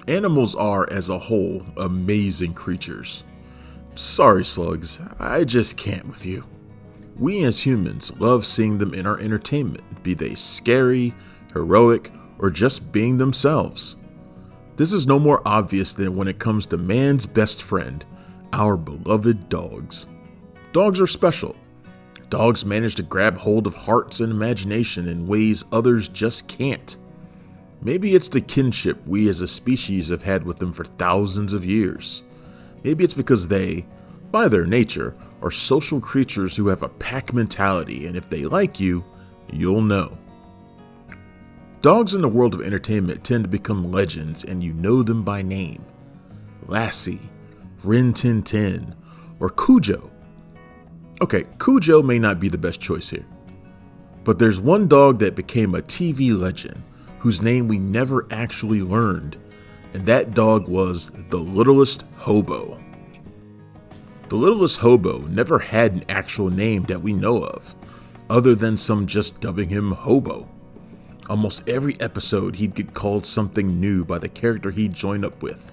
Animals are, as a whole, amazing creatures. Sorry, slugs, I just can't with you. We as humans love seeing them in our entertainment, be they scary, heroic, or just being themselves. This is no more obvious than when it comes to man's best friend, our beloved dogs. Dogs are special. Dogs manage to grab hold of hearts and imagination in ways others just can't. Maybe it's the kinship we as a species have had with them for thousands of years. Maybe it's because they, by their nature, are social creatures who have a pack mentality, and if they like you, you'll know. Dogs in the world of entertainment tend to become legends, and you know them by name. Lassie, Rin Tin Tin, or Cujo. Okay, Cujo may not be the best choice here, but there's one dog that became a TV legend, whose name we never actually learned, and that dog was the Littlest Hobo. The Littlest Hobo never had an actual name that we know of, other than some just dubbing him Hobo. Almost every episode he'd get called something new by the character he'd join up with,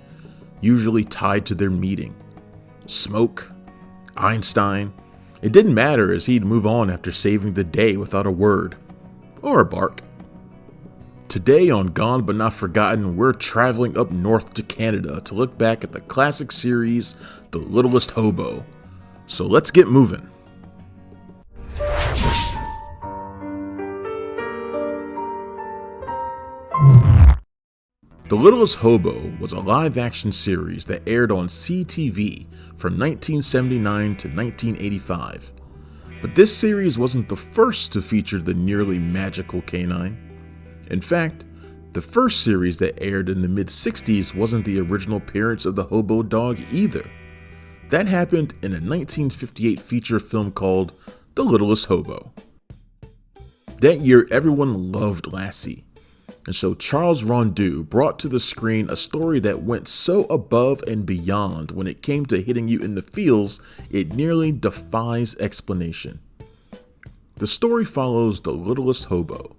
usually tied to their meeting. Smoke, Einstein, it didn't matter as he'd move on after saving the day without a word, or a bark. Today on Gone But Not Forgotten, we're traveling up north to Canada to look back at the classic series, The Littlest Hobo. So let's get moving. The Littlest Hobo was a live-action series that aired on CTV from 1979 to 1985. But this series wasn't the first to feature the nearly magical canine. In fact, the first series that aired in the mid-60s wasn't the original appearance of the hobo dog either. That happened in a 1958 feature film called The Littlest Hobo. That year, everyone loved Lassie, and so Charles Rondeau brought to the screen a story that went so above and beyond when it came to hitting you in the feels, it nearly defies explanation. The story follows the Littlest Hobo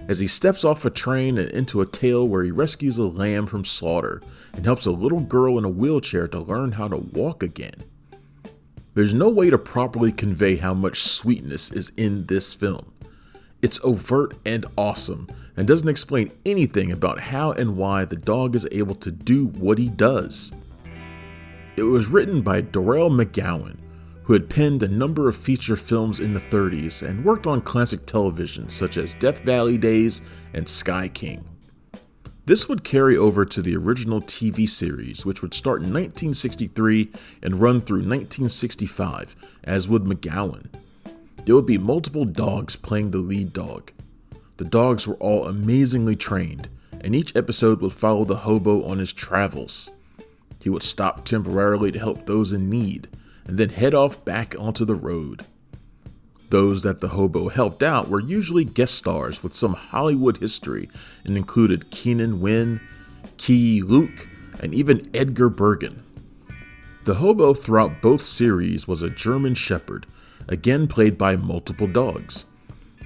as he steps off a train and into a tale where he rescues a lamb from slaughter and helps a little girl in a wheelchair to learn how to walk again. There's no way to properly convey how much sweetness is in this film. It's overt and awesome and doesn't explain anything about how and why the dog is able to do what he does. It was written by Dorrell McGowan, who had penned a number of feature films in the 30s and worked on classic television such as Death Valley Days and Sky King. This would carry over to the original TV series, which would start in 1963 and run through 1965, as would McGowan. There would be multiple dogs playing the lead dog. The dogs were all amazingly trained, and each episode would follow the hobo on his travels. He would stop temporarily to help those in need, and then head off back onto the road. Those that the hobo helped out were usually guest stars with some Hollywood history and included Keenan Wynn, Key Luke, and even Edgar Bergen. The hobo throughout both series was a German Shepherd, again played by multiple dogs,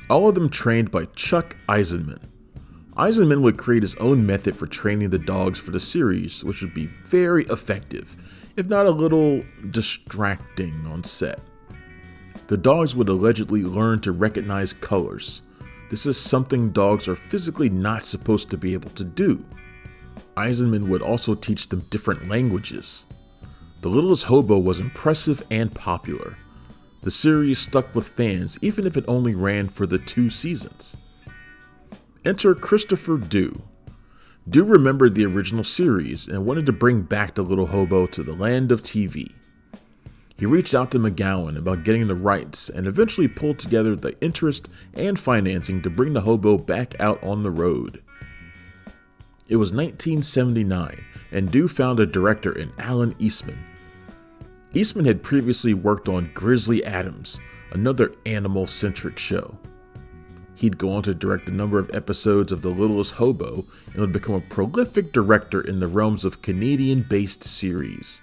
all of them trained by Chuck Eisenman. Eisenman would create his own method for training the dogs for the series, which would be very effective, if not a little distracting on set. The dogs would allegedly learn to recognize colors. This is something dogs are physically not supposed to be able to do. Eisenman would also teach them different languages. The Littlest Hobo was impressive and popular. The series stuck with fans even if it only ran for the 2 seasons. Enter Christopher Dew. Dew remembered the original series and wanted to bring back the Little Hobo to the land of TV. He reached out to McGowan about getting the rights and eventually pulled together the interest and financing to bring the hobo back out on the road. It was 1979, and Dew found a director in Alan Eastman. Eastman had previously worked on Grizzly Adams, another animal-centric show. He'd go on to direct a number of episodes of The Littlest Hobo and would become a prolific director in the realms of Canadian-based series.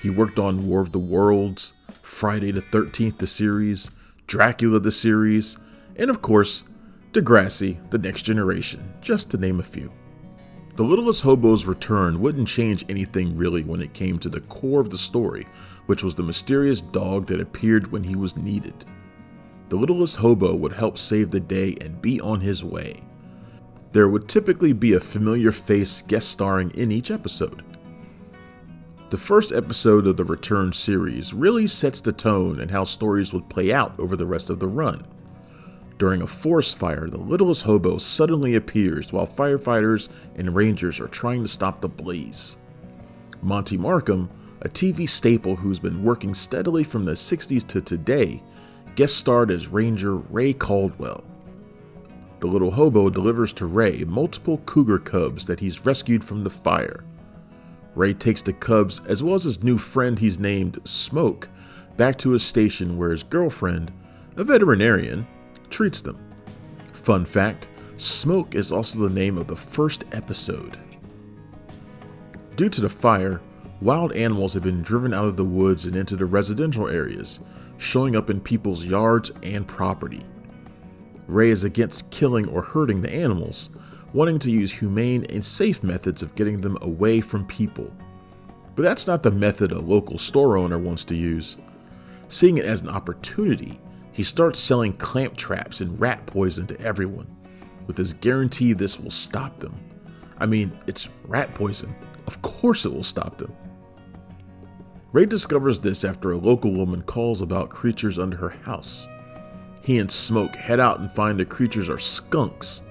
He worked on War of the Worlds, Friday the 13th the series, Dracula the series, and of course, Degrassi, The Next Generation, just to name a few. The Littlest Hobo's return wouldn't change anything really when it came to the core of the story, which was the mysterious dog that appeared when he was needed. The Littlest Hobo would help save the day and be on his way. There would typically be a familiar face guest starring in each episode. The first episode of the Return series really sets the tone and how stories would play out over the rest of the run. During a forest fire, the Littlest Hobo suddenly appears while firefighters and rangers are trying to stop the blaze. Monty Markham, a TV staple who's been working steadily from the 60s to today, guest starred as Ranger Ray Caldwell. The Little Hobo delivers to Ray multiple cougar cubs that he's rescued from the fire. Ray takes the cubs, as well as his new friend he's named Smoke, back to his station where his girlfriend, a veterinarian, treats them. Fun fact, Smoke is also the name of the first episode. Due to the fire, wild animals have been driven out of the woods and into the residential areas, showing up in people's yards and property. Ray is against killing or hurting the animals, wanting to use humane and safe methods of getting them away from people. But that's not the method a local store owner wants to use. Seeing it as an opportunity, he starts selling clamp traps and rat poison to everyone, with his guarantee this will stop them. I mean, it's rat poison. Of course it will stop them. Ray discovers this after a local woman calls about creatures under her house. He and Smoke head out and find the creatures are skunks.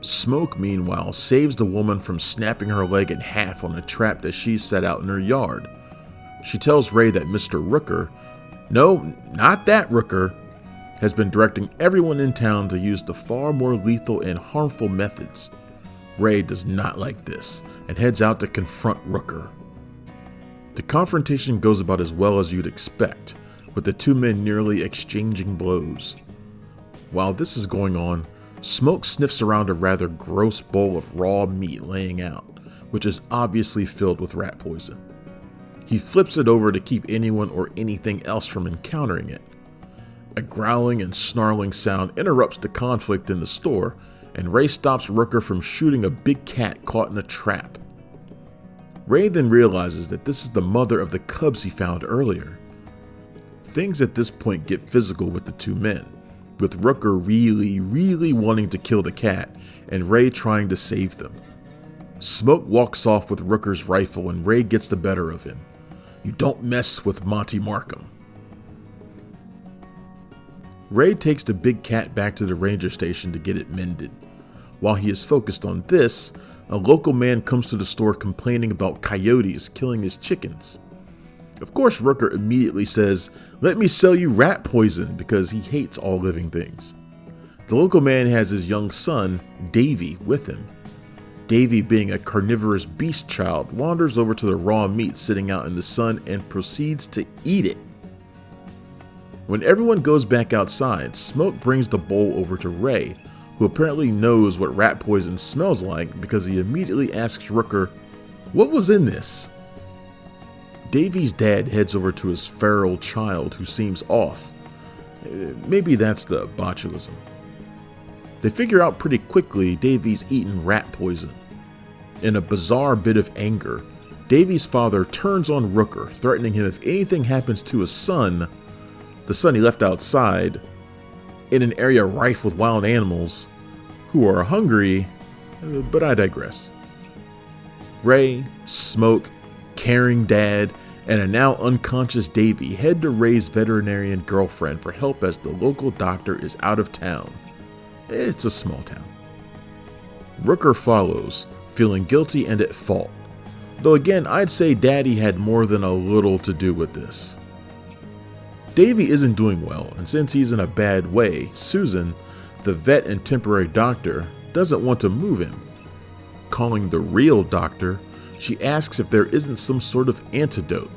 Smoke, meanwhile, saves the woman from snapping her leg in half on a trap that she set out in her yard. She tells Ray that Mr. Rooker, no, not that Rooker, has been directing everyone in town to use the far more lethal and harmful methods. Ray does not like this and heads out to confront Rooker. The confrontation goes about as well as you'd expect, with the two men nearly exchanging blows. While this is going on, Smoke sniffs around a rather gross bowl of raw meat laying out, which is obviously filled with rat poison. He flips it over to keep anyone or anything else from encountering it. A growling and snarling sound interrupts the conflict in the store, and Ray stops Rooker from shooting a big cat caught in a trap. Ray then realizes that this is the mother of the cubs he found earlier. Things at this point get physical with the two men, with Rooker really wanting to kill the cat, and Ray trying to save them. Smoke walks off with Rooker's rifle and Ray gets the better of him. You don't mess with Monty Markham. Ray takes the big cat back to the ranger station to get it mended. While he is focused on this, a local man comes to the store complaining about coyotes killing his chickens. Of course, Rooker immediately says, "Let me sell you rat poison," because he hates all living things. The local man has his young son, Davy, with him. Davy, being a carnivorous beast child, wanders over to the raw meat sitting out in the sun and proceeds to eat it. When everyone goes back outside, Smoke brings the bowl over to Ray, who apparently knows what rat poison smells like because he immediately asks Rooker, "What was in this?" Davy's dad heads over to his feral child who seems off. Maybe that's the botulism. They figure out pretty quickly Davy's eaten rat poison. In a bizarre bit of anger, Davy's father turns on Rooker, threatening him if anything happens to his son, the son he left outside, in an area rife with wild animals who are hungry, but I digress. Ray, Smoke, caring dad, and a now unconscious Davy head to Ray's veterinarian girlfriend for help as the local doctor is out of town. It's a small town. Rooker follows, feeling guilty and at fault. Though again, I'd say Daddy had more than a little to do with this. Davy isn't doing well, and since he's in a bad way, Susan, the vet and temporary doctor, doesn't want to move him. Calling the real doctor, she asks if there isn't some sort of antidote.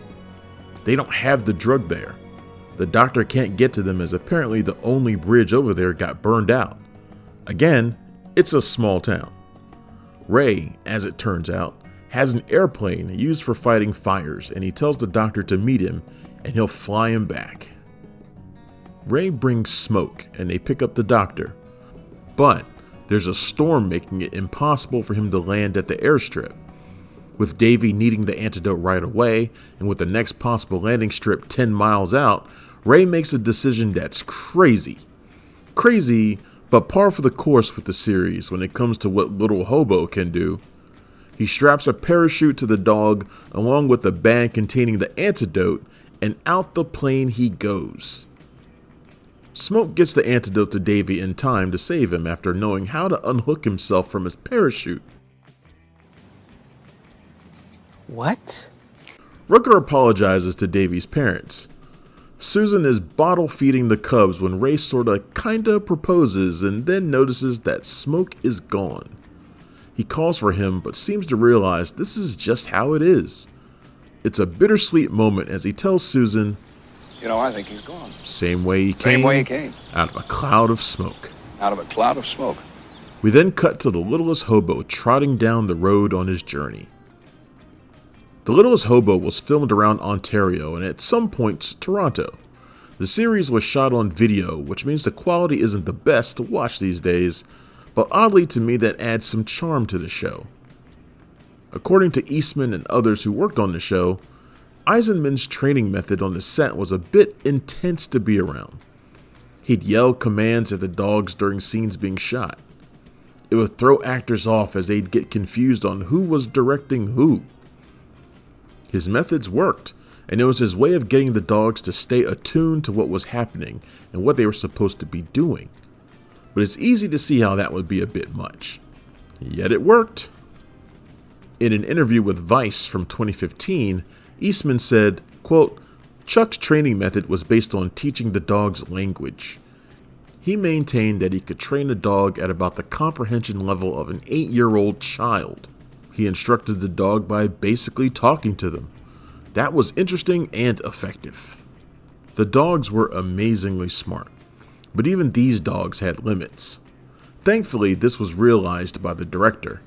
They don't have the drug there. The doctor can't get to them as apparently the only bridge over there got burned out. Again, it's a small town. Ray, as it turns out, has an airplane used for fighting fires, and he tells the doctor to meet him and he'll fly him back. Ray brings Smoke and they pick up the doctor, but There's a storm making it impossible for him to land at the airstrip. With Davy needing the antidote right away, and with the next possible landing strip 10 miles out, Ray makes a decision that's crazy. Crazy, but par for the course with the series when it comes to what Little Hobo can do. He straps a parachute to the dog along with the bag containing the antidote, and out the plane he goes. Smoke gets the antidote to Davy in time to save him after knowing how to unhook himself from his parachute. What? Rooker apologizes to Davy's parents. Susan is bottle feeding the cubs when Ray sorta kinda proposes and then notices that Smoke is gone. He calls for him but seems to realize this is just how it is. It's a bittersweet moment as he tells Susan, "You know, I think he's gone. Same way he came. Out of a cloud of smoke. Out of a cloud of smoke." We then cut to the Littlest Hobo trotting down the road on his journey. The Littlest Hobo was filmed around Ontario and at some points Toronto. The series was shot on video, which means the quality isn't the best to watch these days, but oddly to me that adds some charm to the show. According to Eastman and others who worked on the show, Eisenman's training method on the set was a bit intense to be around. He'd yell commands at the dogs during scenes being shot. It would throw actors off as they'd get confused on who was directing who. His methods worked, and it was his way of getting the dogs to stay attuned to what was happening and what they were supposed to be doing. But it's easy to see how that would be a bit much. Yet it worked. In an interview with Vice from 2015, Eastman said, quote, "Chuck's training method was based on teaching the dogs language. He maintained that he could train a dog at about the comprehension level of an 8-year-old child. He instructed the dog by basically talking to them. That was interesting and effective." The dogs were amazingly smart, but even these dogs had limits. Thankfully, this was realized by the director.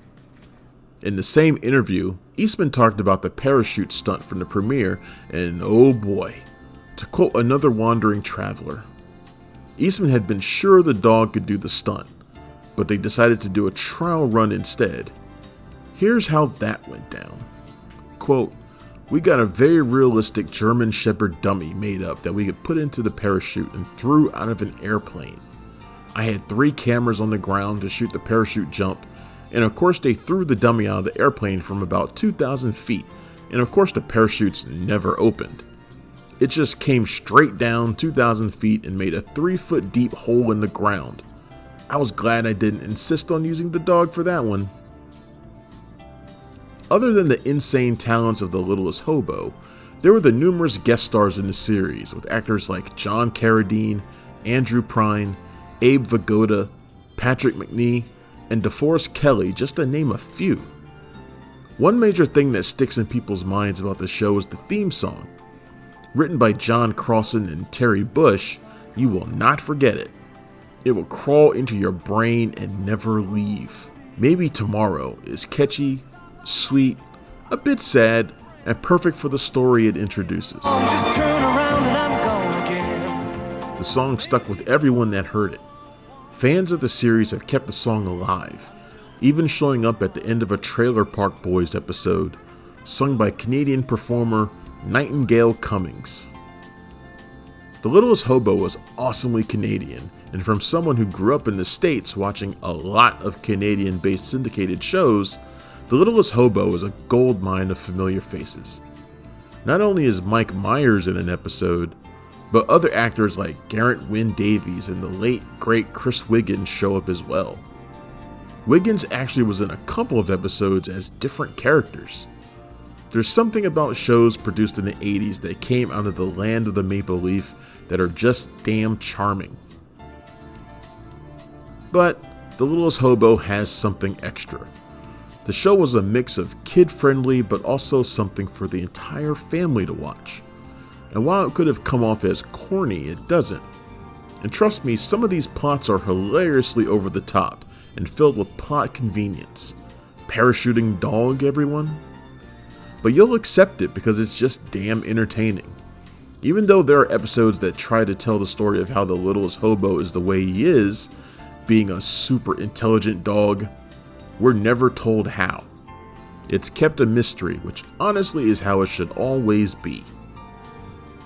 In the same interview, Eastman talked about the parachute stunt from the premiere, and oh boy, to quote another wandering traveler, Eastman had been sure the dog could do the stunt, but they decided to do a trial run instead. Here's how that went down. Quote, "We got a very realistic German Shepherd dummy made up that we could put into the parachute and threw out of an airplane. I had 3 cameras on the ground to shoot the parachute jump, and of course they threw the dummy out of the airplane from about 2,000 feet, and of course the parachutes never opened. It just came straight down 2,000 feet and made a 3-foot deep hole in the ground. I was glad I didn't insist on using the dog for that one." Other than the insane talents of the Littlest Hobo, there were the numerous guest stars in the series with actors like John Carradine, Andrew Prine, Abe Vigoda, Patrick McNee, and DeForest Kelly, just to name a few. One major thing that sticks in people's minds about the show is the theme song. Written by John Crossan and Terry Bush, you will not forget it. It will crawl into your brain and never leave. Maybe Tomorrow is catchy, sweet, a bit sad, and perfect for the story it introduces. Just turn around and I'm gone again. The song stuck with everyone that heard it. Fans of the series have kept the song alive, even showing up at the end of a Trailer Park Boys episode, sung by Canadian performer Nightingale Cummings. The Littlest Hobo was awesomely Canadian, and from someone who grew up in the States watching a lot of Canadian-based syndicated shows, The Littlest Hobo is a goldmine of familiar faces. Not only is Mike Myers in an episode, but other actors like Garrett Wynn Davies and the late great Chris Wiggins show up as well. Wiggins actually was in a couple of episodes as different characters. There's something about shows produced in the 80s that came out of the land of the maple leaf that are just damn charming. But The Littlest Hobo has something extra. The show was a mix of kid-friendly but also something for the entire family to watch. And while it could have come off as corny, it doesn't. And trust me, some of these plots are hilariously over the top and filled with plot convenience. Parachuting dog, everyone? But you'll accept it because it's just damn entertaining. Even though there are episodes that try to tell the story of how the Littlest Hobo is the way he is, being a super intelligent dog, we're never told how. It's kept a mystery, which honestly is how it should always be.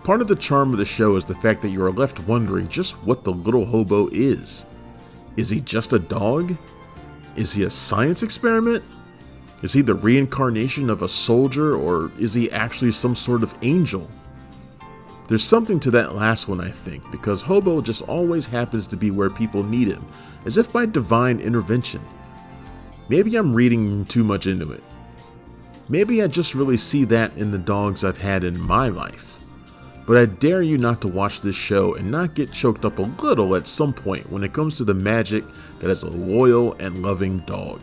Part of the charm of the show is the fact that you are left wondering just what the little hobo is. Is he just a dog? Is he a science experiment? Is he the reincarnation of a soldier, or is he actually some sort of angel? There's something to that last one, I think, because Hobo just always happens to be where people need him, as if by divine intervention. Maybe I'm reading too much into it. Maybe I just really see that in the dogs I've had in my life. But I dare you not to watch this show and not get choked up a little at some point when it comes to the magic that is a loyal and loving dog.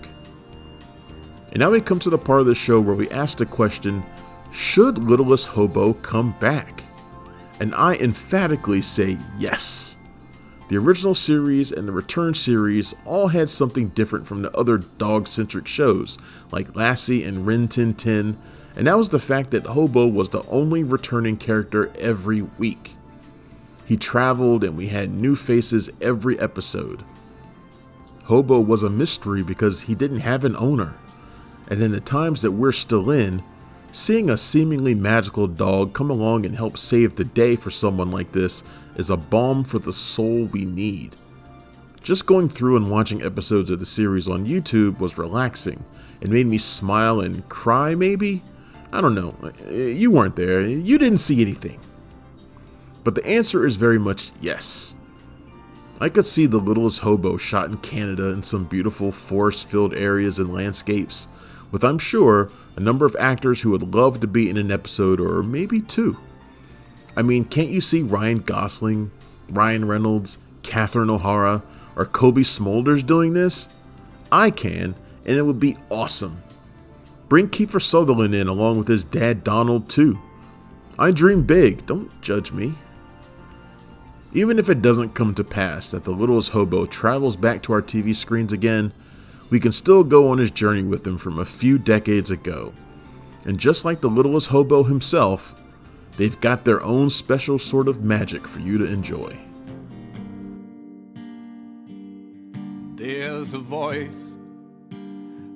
And now we come to the part of the show where we ask the question, should Littlest Hobo come back? And I emphatically say yes. The original series and the return series all had something different from the other dog-centric shows like Lassie and Rin Tin Tin, and that was the fact that Hobo was the only returning character every week. He traveled and we had new faces every episode. Hobo was a mystery because he didn't have an owner, and in the times that we're still in, seeing a seemingly magical dog come along and help save the day for someone like this is a balm for the soul we need. Just going through and watching episodes of the series on YouTube was relaxing. It made me smile and cry maybe? I don't know. You weren't there. You didn't see anything. But the answer is very much yes. I could see the Littlest Hobo shot in Canada in some beautiful forest-filled areas and landscapes, with, I'm sure, a number of actors who would love to be in an episode or maybe two. I mean, can't you see Ryan Gosling, Ryan Reynolds, Catherine O'Hara, or Kobe Smulders doing this? I can, and it would be awesome. Bring Kiefer Sutherland in along with his dad Donald too. I dream big, don't judge me. Even if it doesn't come to pass that the Littlest Hobo travels back to our TV screens again, we can still go on his journey with him from a few decades ago. And just like the Littlest Hobo himself, they've got their own special sort of magic for you to enjoy. There's a voice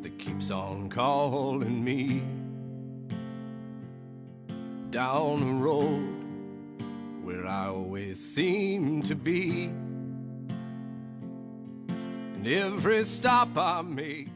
that keeps on calling me down a road where I always seem to be. And every stop I make